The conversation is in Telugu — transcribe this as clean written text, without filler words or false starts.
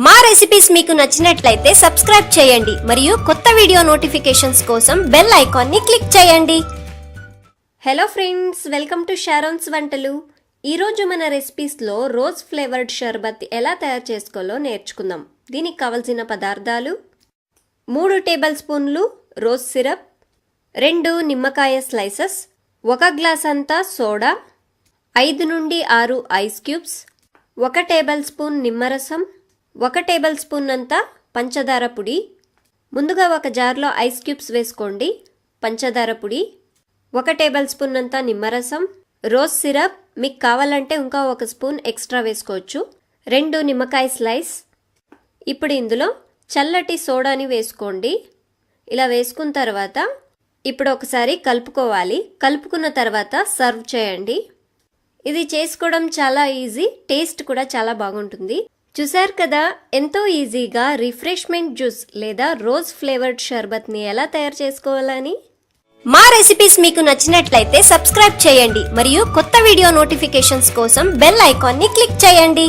మా రెసిపీస్ మీకు నచ్చినట్లయితే సబ్స్క్రైబ్ చేయండి మరియు కొత్త వీడియో నోటిఫికేషన్స్ కోసం బెల్ ఐకాన్ ని క్లిక్ చేయండి. హలో ఫ్రెండ్స్, వెల్కమ్ టు షారోన్స్ వంటలు. ఈ రోజు మన రెసిపీస్ లో రోజ్ ఫ్లేవర్డ్ షర్బత్ ఎలా తయారు చేసుకోవాలో నేర్చుకుందాం. దీనికి కావాల్సిన పదార్థాలు: 3 టేబుల్ స్పూన్లు రోజ్ సిరప్, 2 నిమ్మకాయ స్లైసెస్, 1 గ్లాస్ అంతా సోడా, 5 నుండి 6 ఐస్ క్యూబ్స్, 1 టేబుల్ స్పూన్ నిమ్మరసం, 1 టేబుల్ స్పూన్ అంతా పంచదార పొడి. ముందుగా ఒక జార్లో ఐస్ క్యూబ్స్ వేసుకోండి, పంచదార పొడి, 1 టేబుల్ స్పూన్ అంతా నిమ్మరసం, రోజ్ సిరప్, మీకు కావాలంటే ఇంకా 1 స్పూన్ ఎక్స్ట్రా వేసుకోవచ్చు, 2 నిమ్మకాయ స్లైస్. ఇప్పుడు ఇందులో చల్లటి సోడాని వేసుకోండి. ఇలా వేసుకున్న తర్వాత ఇప్పుడు ఒకసారి కలుపుకోవాలి. కలుపుకున్న తర్వాత సర్వ్ చేయండి. ఇది చేసుకోవడం చాలా ఈజీ, టేస్ట్ కూడా చాలా బాగుంటుంది. చూసారు కదా, ఎంతో ఈజీగా రిఫ్రెష్మెంట్ జ్యూస్ లేదా రోజ్ ఫ్లేవర్డ్ షర్బత్ ని ఎలా తయారు చేసుకోవాలని. మా రెసిపీస్ మీకు నచ్చినట్లయితే సబ్స్క్రైబ్ చేయండి మరియు కొత్త వీడియో నోటిఫికేషన్స్ కోసం బెల్ ఐకాన్ ని క్లిక్ చేయండి.